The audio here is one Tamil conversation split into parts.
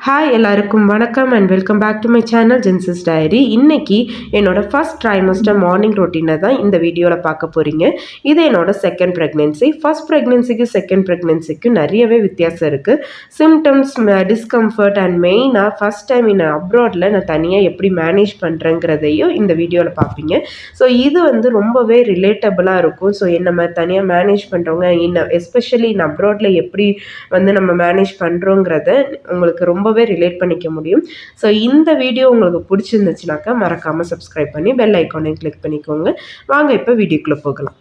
ஹாய் எல்லாருக்கும் வணக்கம் and welcome back to my channel ஜென்சஸ் டைரி. இன்னைக்கு என்னோட ஃபர்ஸ்ட் ட்ரைமஸ்டர் மார்னிங் ரொட்டீனை தான் இந்த வீடியோவில் பார்க்க போகிறீங்க. இது என்னோட செகண்ட் ப்ரெக்னென்சி. ஃபர்ஸ்ட் ப்ரெக்னென்சிக்கு செகண்ட் ப்ரெக்னென்சிக்கு நிறையவே வித்தியாசம் இருக்குது. சிம்டம்ஸ், டிஸ்கம்ஃபர்ட் அண்ட் மெயினாக ஃபர்ஸ்ட் டைம் அப்ராடில் நான் தனியாக எப்படி மேனேஜ் பண்ணுறேங்கிறதையும் இந்த வீடியோவில் பார்ப்பீங்க. ஸோ இது ரொம்பவே ரிலேட்டபுளாக இருக்கும். ஸோ நம்ம தனியாக மேனேஜ் பண்ணுறவங்க எஸ்பெஷலி அப்ராடில் எப்படி நம்ம மேனேஜ் பண்ணுறோங்கிறத உங்களுக்கு ரொம்பவே ரிலேட் பண்ணிக்க முடியும். ஸோ இந்த வீடியோ உங்களுக்கு பிடிச்சிருந்துச்சுனாக்கா மறக்காமல் சப்ஸ்கிரைப் பண்ணி பெல் ஐக்கானை கிளிக் பண்ணிக்கோங்க. வாங்க இப்போ வீடியோக்குள்ளே போகலாம்.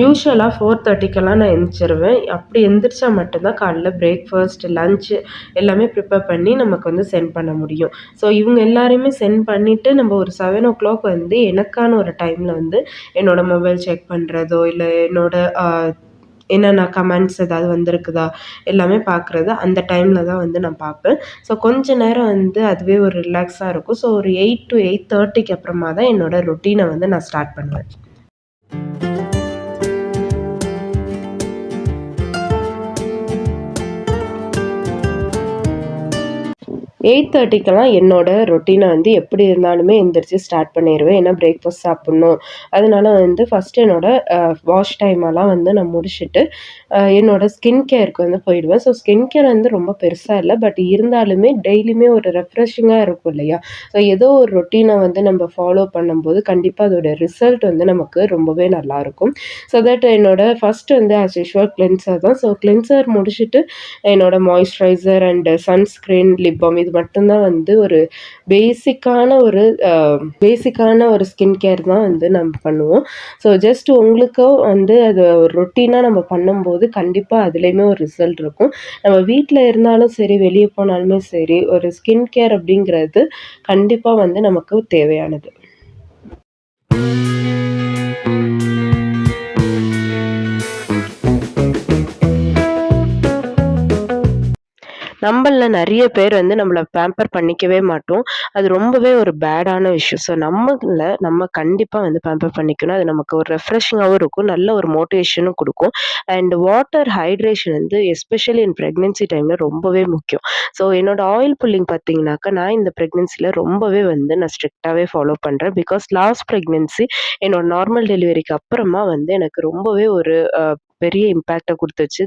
யூஸ்வலாக 4:30க்கெல்லாம் நான் எந்திரிச்சிருவேன். அப்படி எந்திரிச்சா மட்டும்தான் காலைல பிரேக்ஃபாஸ்ட், லஞ்சு எல்லாமே ப்ரிப்பேர் பண்ணி நமக்கு சென்ட் பண்ண முடியும். ஸோ இவங்க எல்லாரையுமே சென்ட் பண்ணிவிட்டு நம்ம ஒரு 7:00 எனக்கான ஒரு டைமில் என்னோடய மொபைல் செக் பண்ணுறதோ இல்லை என்னென்ன கமெண்ட்ஸ் ஏதாவது வந்திருக்குதா எல்லாமே பார்க்குறது அந்த டைமில் தான் நான் பார்ப்பேன். ஸோ கொஞ்ச நேரம் அதுவே ஒரு ரிலாக்ஸாக இருக்கும். ஸோ ஒரு 8 to 8:30க்கு அப்புறமா தான் என்னோடய ரொட்டீனை நான் ஸ்டார்ட் பண்ணுவேன். 8:30க்கெல்லாம் என்னோடய ரொட்டீனை எப்படி இருந்தாலுமே எந்திரிச்சு ஸ்டார்ட் பண்ணிடுவேன். ஏன்னா பிரேக்ஃபாஸ்ட் சாப்பிட்ணும். அதனால ஃபஸ்ட்டு என்னோடய வாஷ் டைமெல்லாம் நான் முடிச்சுட்டு என்னோடய ஸ்கின் கேருக்கு போயிடுவேன். ஸோ ஸ்கின் கேர் ரொம்ப பெருசாக இல்லை, பட் இருந்தாலுமே டெய்லியுமே ஒரு ரெஃப்ரெஷிங்காக இருக்கும் இல்லையா? ஸோ ஏதோ ஒரு ரொட்டீனை நம்ம ஃபாலோ பண்ணும்போது கண்டிப்பாக அதோட ரிசல்ட் நமக்கு ரொம்பவே நல்லாயிருக்கும். ஸோ தட் என்னோடய ஃபஸ்ட்டு ஆஸ் யூஷுவல் கிளென்சர் தான். ஸோ கிளென்சர் முடிச்சுட்டு என்னோடய moisturiser and sunscreen, lip balm இது மட்டும்தான் ஒரு பேசிக்கான ஒரு ஸ்கின் கேர் தான் நம்ம பண்ணுவோம். ஸோ ஜஸ்ட் உங்களுக்கோ அது ஒரு ரொட்டீனாக நம்ம பண்ணும்போது கண்டிப்பாக அதுலேயுமே ஒரு ரிசல்ட் இருக்கும். நம்ம வீட்டில் இருந்தாலும் சரி, வெளியே போனாலுமே சரி, ஒரு ஸ்கின் கேர் அப்படிங்கிறது கண்டிப்பாக நமக்கு தேவையானது. நம்மளில் நிறைய பேர் நம்மளை பேம்பர் பண்ணிக்கவே மாட்டோம். அது ரொம்பவே ஒரு பேடான விஷயம். ஸோ நம்ம கண்டிப்பாக பேம்பர் பண்ணிக்கணும். அது நமக்கு ஒரு ரெஃப்ரெஷிங்காகவும் இருக்கும், நல்ல ஒரு மோட்டிவேஷனும் கொடுக்கும். And water hydration especially in pregnancy டைமில் ரொம்பவே முக்கியம். ஸோ என்னோடய ஆயில் புல்லிங் பார்த்தீங்கன்னாக்கா நான் இந்த ப்ரெக்னென்சியில் ரொம்பவே நான் ஸ்ட்ரிக்டாகவே ஃபாலோ பண்ணுறேன். பிகாஸ் லாஸ்ட் ப்ரெக்னென்சி என்னோட நார்மல் டெலிவரிக்கு அப்புறமா எனக்கு ரொம்பவே ஒரு பெரிய இம்பேக்டை கொடுத்துச்சு.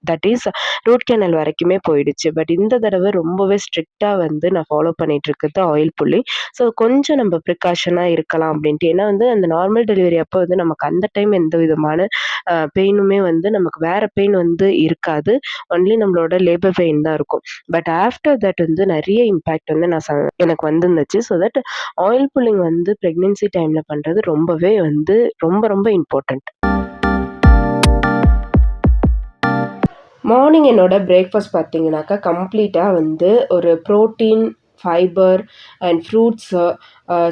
தட் இஸ் ரூட் கேனல் வரைக்குமே போயிடுச்சு. பட் இந்த தடவை ரொம்பவே ஸ்ட்ரிக்டாக நான் ஃபாலோ பண்ணிட்டு இருக்கிறது ஆயில் புல்லிங். ஸோ கொஞ்சம் நம்ம ப்ரிகாஷனாக இருக்கலாம் அப்படின்ட்டு. ஏன்னா அந்த நார்மல் டெலிவரி அப்போ நமக்கு அந்த டைம் எந்த விதமான பெயினுமே நமக்கு வேறு பெயின் இருக்காது. ஒன்லி நம்மளோட லேபர் பெயின் தான் இருக்கும். பட் ஆஃப்டர் தட் நிறைய இம்பேக்ட் எனக்கு வந்துருந்துச்சு. So that oil pulling pregnancy டைமில் பண்ணுறது ரொம்பவே ரொம்ப ரொம்ப இம்பார்ட்டண்ட். மார்னிங் என்னோட பிரேக்ஃபாஸ்ட் பார்த்தீங்கன்னாக்கா கம்ப்ளீட்டாக ஒரு protein, fibre and fruits,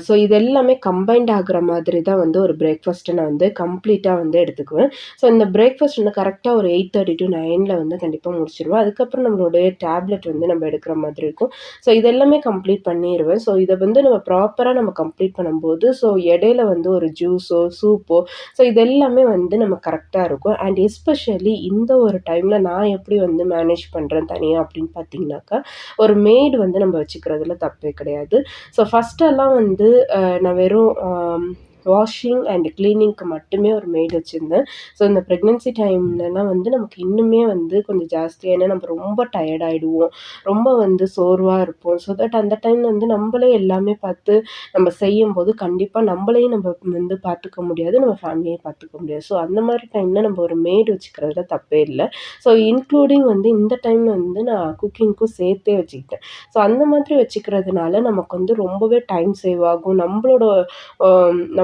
so இது எல்லாமே கம்பைன்ட் ஆகிற மாதிரி தான் ஒரு பிரேக்ஃபாஸ்ட்டை நான் கம்ப்ளீட்டாக எடுத்துக்குவேன். ஸோ இந்த பிரேக்ஃபாஸ்ட் கரெக்டாக ஒரு 8:30 to 9 கண்டிப்பாக முடிச்சிடுவேன். அதுக்கப்புறம் நம்மளுடைய டேப்லெட் நம்ம எடுக்கிற மாதிரி இருக்கும். ஸோ இதெல்லாமே கம்ப்ளீட் பண்ணிடுவேன். ஸோ இதை நம்ம ப்ராப்பராக நம்ம கம்ப்ளீட் பண்ணும்போது ஸோ இடையில ஒரு ஜூஸோ சூப்போ ஸோ இது எல்லாமே நம்ம கரெக்டாக இருக்கும். அண்ட் எஸ்பெஷலி இந்த ஒரு டைமில் நான் எப்படி மேனேஜ் பண்ணுறேன் தனியாக அப்படின்னு பார்த்தீங்கன்னாக்கா, ஒரு மெய்டு நம்ம வச்சுக்கிறதுல தப்பே கிடையாது. ஸோ ஃபஸ்ட்டெல்லாம் நான் வெறும் வாஷிங் அண்ட் க்ளீனிங்க்கு மட்டுமே ஒரு மெய்டு வச்சுருந்தேன். ஸோ இந்த ப்ரெக்னென்சி டைம்லலாம் நமக்கு இன்னுமே கொஞ்சம் ஜாஸ்தியாக, ஏன்னா நம்ம ரொம்ப டயர்ட் ஆகிடுவோம், ரொம்ப சோர்வாக இருப்போம். ஸோ தட் அந்த டைம் நம்மளே எல்லாமே பார்த்து நம்ம செய்யும்போது கண்டிப்பாக நம்மளையும் நம்ம பார்த்துக்க முடியாது, நம்ம ஃபேமிலியை பார்த்துக்க முடியாது. ஸோ அந்த மாதிரி டைமில் நம்ம ஒரு மெய்டு வச்சுக்கிறதுல தப்பே இல்லை. ஸோ இன்க்ளூடிங் இந்த டைமில் நான் குக்கிங்க்கும் சேர்த்தே வச்சுக்கிட்டேன். ஸோ அந்த மாதிரி வச்சுக்கிறதுனால நமக்கு ரொம்பவே டைம் சேவ் ஆகும்.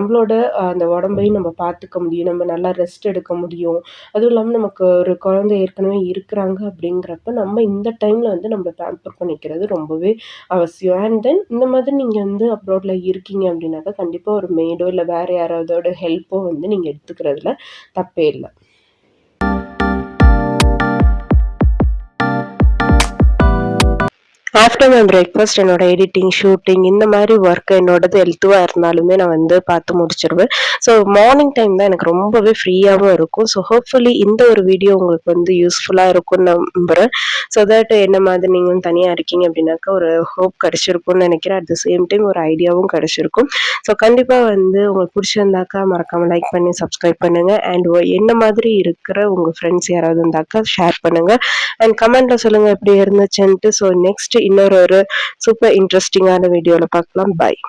நம்மளோட அந்த உடம்பையும் நம்ம பார்த்துக்க முடியும், நம்ம நல்லா ரெஸ்ட் எடுக்க முடியும். அதுவும் இல்லாமல் நமக்கு ஒரு குழந்தை ஏற்கனவே இருக்கிறாங்க அப்படிங்கிறப்ப நம்ம இந்த டைமில் நம்ம பேம்பர் பண்ணிக்கிறது ரொம்பவே அவசியம். அண்ட் தென் இந்த மாதிரி நீங்கள் அப்ராடில் இருக்கீங்க அப்படின்னாக்கா கண்டிப்பாக ஒரு மெய்டோ இல்லை வேறு யாராவதோட ஹெல்ப்போ நீங்கள் எடுத்துக்கிறதுல தப்பே இல்லை. ஆஃப்டர் மை பிரேக்ஃபாஸ்ட் என்னோட எடிட்டிங், ஷூட்டிங் இந்த மாதிரி ஒர்க் என்னோடது எதுவா இருந்தாலுமே நான் வந்து பார்த்து முடிச்சிருவேன். ஸோ மார்னிங் டைம் தான் எனக்கு ரொம்பவே ஃப்ரீயாவும் இருக்கும். ஸோ ஹோப்ஃபுல்லி இந்த ஒரு வீடியோ உங்களுக்கு வந்து யூஸ்ஃபுல்லா இருக்கும்னு நம்புறேன். ஸோ தட் என்ன மாதிரி நீங்களும் தனியா இருக்கீங்க அப்படின்னாக்கா ஒரு ஹோப் கிடைச்சிருக்கும்னு நினைக்கிறேன். அட் த சேம் டைம் ஒரு ஐடியாவும் கிடைச்சிருக்கும். ஸோ கண்டிப்பா வந்து உங்களுக்கு பிடிச்சிருந்தாக்கா மறக்காம லைக் பண்ணி சப்ஸ்கிரைப் பண்ணுங்க. அண்ட் என்ன மாதிரி இருக்கிற உங்க ஃப்ரெண்ட்ஸ் யாராவது இருந்தாக்கா ஷேர் பண்ணுங்க. அண்ட் கமெண்ட்ல சொல்லுங்க எப்படி இருந்துச்சுன்ட்டு. ஸோ நெக்ஸ்ட் இன்னொரு ஒரு சூப்பர் இன்ட்ரெஸ்டிங்கான வீடியோல பார்க்கலாம். பாய்.